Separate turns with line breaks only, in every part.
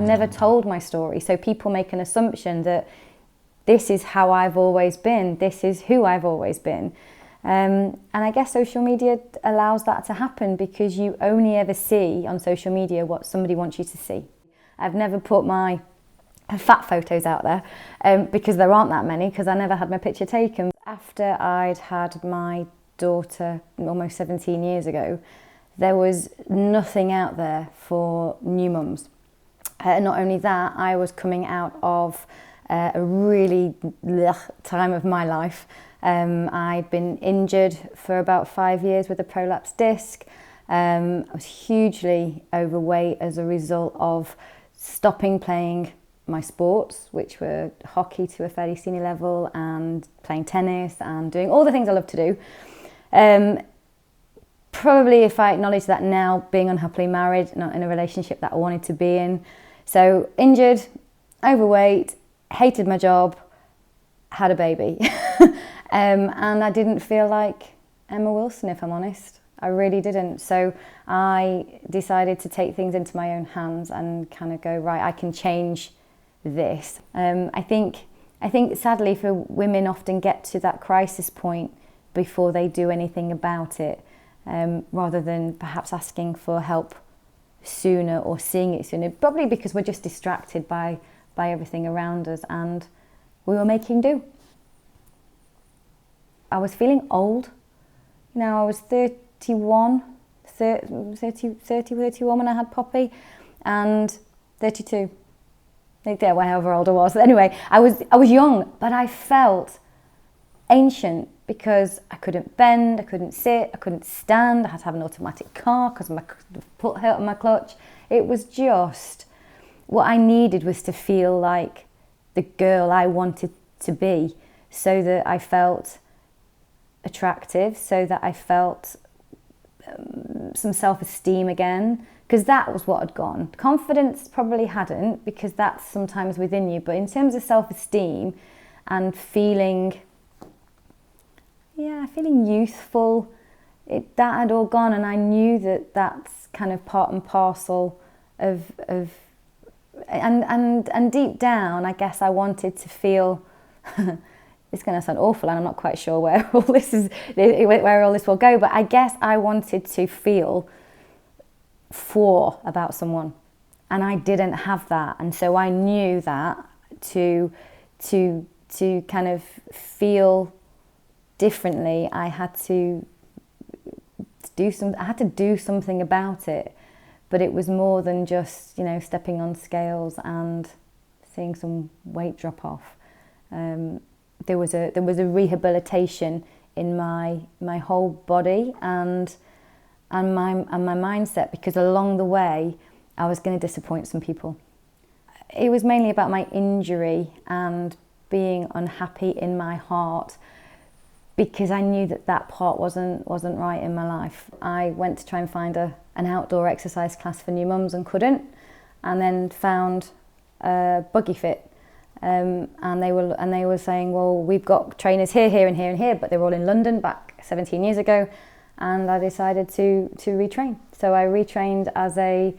never told my story. So people make an assumption that this is how I've always been, this is who I've always been. And I guess social media allows that to happen because you only ever see on social media what somebody wants you to see. I've never put my fat photos out there because there aren't that many, because I never had my picture taken. After I'd had my daughter almost 17 years ago, there was nothing out there for new mums. Not only that, I was coming out of a really time of my life. I'd been injured for about 5 years with a prolapsed disc. I was hugely overweight as a result of stopping playing my sports, which were hockey to a fairly senior level, and playing tennis and doing all the things I love to do. Probably if I acknowledge that now, being unhappily married, not in a relationship that I wanted to be in. So injured, overweight, hated my job, had a baby. And I didn't feel like Emma Wilson, if I'm honest. I really didn't. So I decided to take things into my own hands and kind of go, right, I can change this. I think sadly for women often get to that crisis point before they do anything about it, rather than perhaps asking for help sooner or seeing it sooner, probably because we're just distracted by everything around us, and we were making do. I was feeling old. You know, I was 31 when I had Poppy, and 32. Yeah, however old I was. Anyway, I was young, but I felt ancient because I couldn't bend, I couldn't sit, I couldn't stand. I had to have an automatic car because my foot hurt on my clutch. It was just, what I needed was to feel like the girl I wanted to be, so that I felt attractive, so that I felt some self-esteem again, because that was what had gone. Confidence probably hadn't, because that's sometimes within you, but in terms of self-esteem and feeling youthful, that had all gone, and I knew that that's kind of part and parcel of and deep down, I guess I wanted to feel. It's going to sound awful, and I'm not quite sure where all this will go, but I guess I wanted to feel about someone, and I didn't have that, and so I knew that to kind of feel differently, I had to do something about it. But it was more than just, stepping on scales and seeing some weight drop off. There was a rehabilitation in my whole body and my mindset, because along the way I was going to disappoint some people. It was mainly about my injury and being unhappy in my heart, because I knew that part wasn't right in my life. I went to try and find an outdoor exercise class for new mums and couldn't, and then found Buggy Fit. And they were saying, well, we've got trainers here, here and here and here, but they were all in London back 17 years ago, and I decided to retrain. So I retrained as a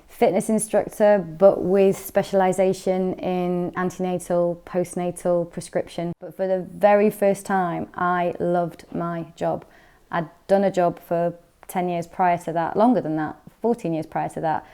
fitness instructor, but with specialisation in antenatal, postnatal, prescription. But for the very first time, I loved my job. I'd done a job for 10 years prior to that, longer than that, 14 years prior to that.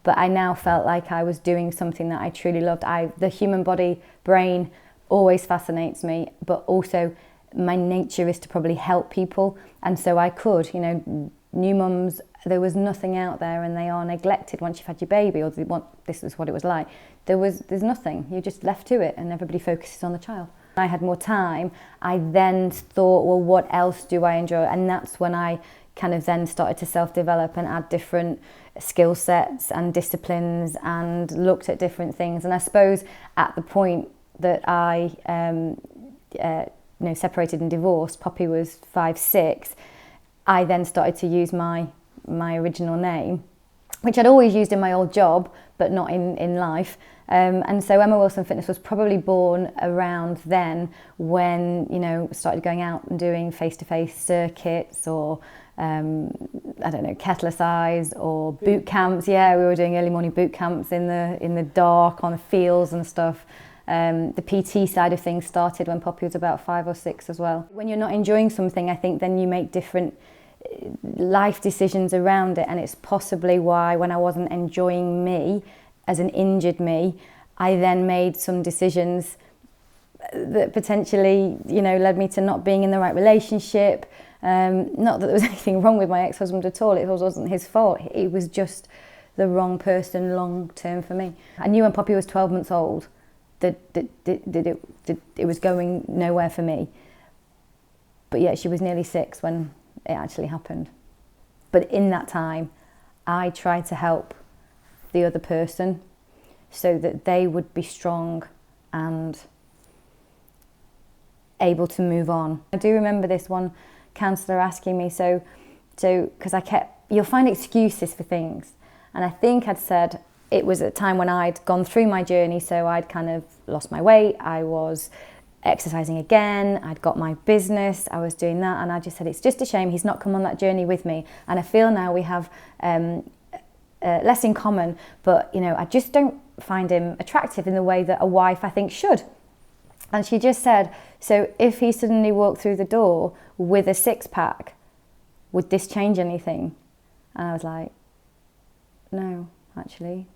But I now felt like I was doing something that I truly loved. The human body, brain always fascinates me, but also my nature is to probably help people. And so I could, new mums, there was nothing out there, and they are neglected once you've had your baby, or this is what it was like. There's nothing, you're just left to it, and everybody focuses on the child. I had more time. I then thought, well, what else do I enjoy? And that's when I kind of then started to self-develop and add different skill sets and disciplines and looked at different things. And I suppose at the point that I separated and divorced, Poppy was 5, 6, I then started to use my original name, which I'd always used in my old job, but not in life. And so Emma Wilson Fitness was probably born around then, when, started going out and doing face-to-face circuits, or I don't know, Kettler-Size or boot camps. Yeah, we were doing early morning boot camps in the dark on the fields and stuff. The PT side of things started when Poppy was about 5 or 6 as well. When you're not enjoying something, I think then you make different life decisions around it, and it's possibly why when I wasn't enjoying me as an injured me, I then made some decisions that potentially, led me to not being in the right relationship. Not that there was anything wrong with my ex-husband at all. It wasn't his fault. It was just the wrong person long term for me. I knew when Poppy was 12 months old that it was going nowhere for me. But yet she was nearly 6 when it actually happened. But in that time, I tried to help the other person so that they would be strong and able to move on. I do remember this one counsellor asking me, so because you'll find excuses for things. And I think I'd said it was a time when I'd gone through my journey, so I'd kind of lost my weight, I was exercising again, I'd got my business, I was doing that, and I just said, it's just a shame he's not come on that journey with me. And I feel now we have less in common, but I just don't find him attractive in the way that a wife I think should. And she just said, so if he suddenly walked through the door with a 6-pack, would this change anything? And I was like, no, actually,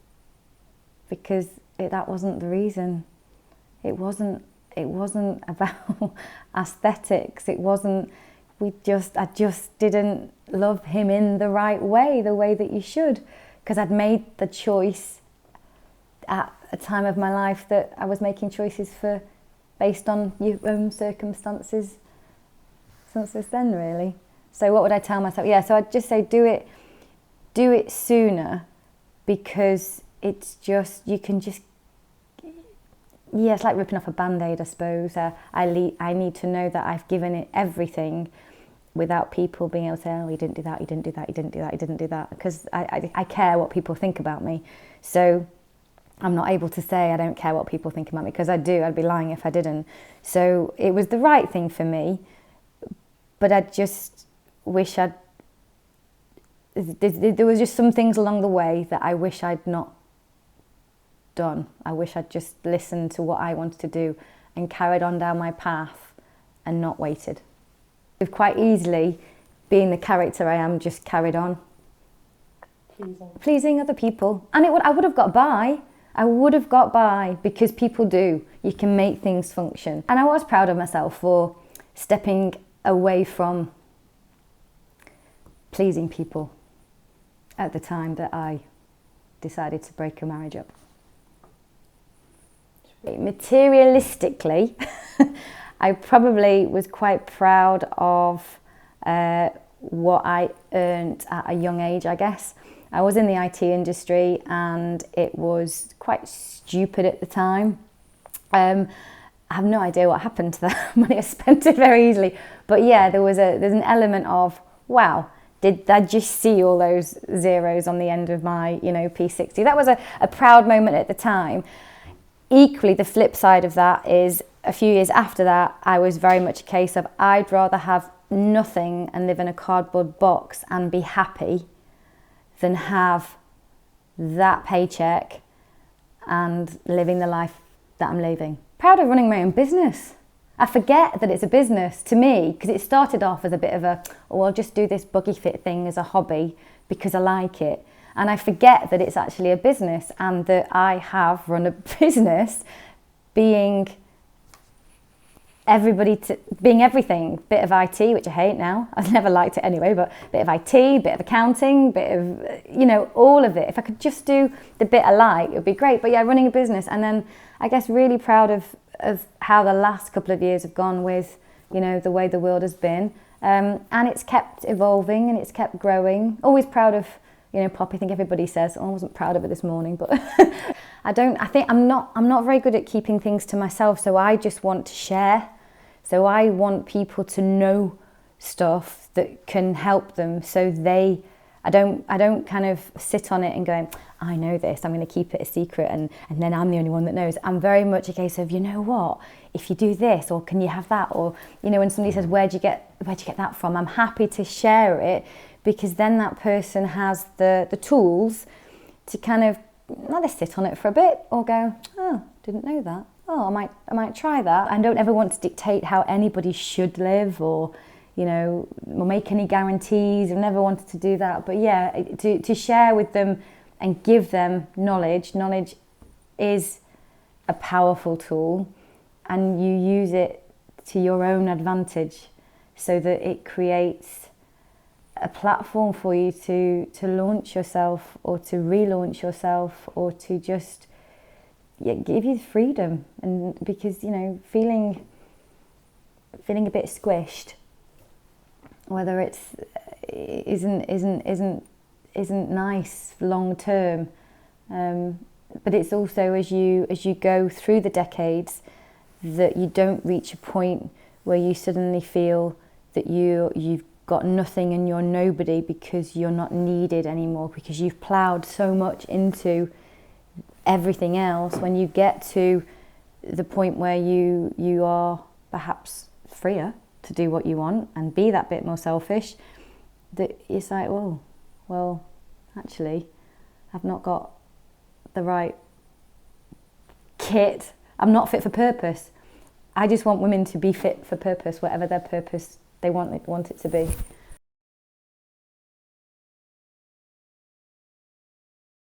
because that wasn't the reason. It wasn't about aesthetics. It wasn't, I just didn't love him in the right way, the way that you should, because I'd made the choice at a time of my life that I was making choices for based on your own circumstances since then, really. So what would I tell myself? Yeah, so I'd just say do it sooner, because it's just, it's like ripping off a Band-Aid, I suppose. I need to know that I've given it everything without people being able to say, oh, you didn't do that, you didn't do that, you didn't do that, you didn't do that, because I care what people think about me. So I'm not able to say I don't care what people think about me, because I do. I'd be lying if I didn't. So it was the right thing for me, but I just wish there was just some things along the way that I wish I'd not done. I wish I'd just listened to what I wanted to do and carried on down my path and not waited. I've quite easily, being the character I am, just carried on. Pleasing other people. And I would have got by. I would have got by, because people do. You can make things function. And I was proud of myself for stepping away from pleasing people at the time that I decided to break a marriage up. Materialistically, I probably was quite proud of what I earned at a young age, I guess. I was in the IT industry and it was quite stupid at the time. I have no idea what happened to that money. I spent it very easily. But yeah, there's an element of, wow, did I just see all those zeros on the end of my, P60? That was a proud moment at the time. Equally, the flip side of that is a few years after that, I was very much a case of I'd rather have nothing and live in a cardboard box and be happy than have that paycheck and living the life that I'm living. Proud of running my own business. I forget that it's a business to me, because it started off as a bit of I'll just do this buggy fit thing as a hobby because I like it. And I forget that it's actually a business, and that I have run a business being being everything. Bit of IT, which I hate now. I've never liked it anyway, but bit of IT, bit of accounting, bit of, all of it. If I could just do the bit I like, it would be great. But yeah, running a business. And then I guess really proud of how the last couple of years have gone with, the way the world has been. And it's kept evolving and it's kept growing. Always proud of, Pop. I think everybody says, I wasn't proud of it this morning, but I'm not very good at keeping things to myself. So I just want to share. So I want people to know stuff that can help them, so I don't kind of sit on it and going, I know this, I'm going to keep it a secret, and then I'm the only one that knows. I'm very much a case of, you know what, if you do this, or can you have that, or, you know, when somebody says, where'd you get that from, I'm happy to share it, because then that person has the tools to kind of let us sit on it for a bit, or go, oh, didn't know that. Oh, I might try that. I don't ever want to dictate how anybody should live, or, you know, or make any guarantees. I've never wanted to do that. But yeah, to share with them and give them knowledge. Knowledge is a powerful tool, and you use it to your own advantage, so that it creates a platform for you to launch yourself, or to relaunch yourself, or to just give you freedom. And because, you know, feeling a bit squished, whether it's isn't nice long term, but it's also as you go through the decades, that you don't reach a point where you suddenly feel that you've got nothing and you're nobody, because you're not needed anymore, because you've ploughed so much into everything else. When you get to the point where you are perhaps freer to do what you want and be that bit more selfish, that it's like, well, actually, I've not got the right kit. I'm not fit for purpose. I just want women to be fit for purpose, whatever their purpose they want it to be.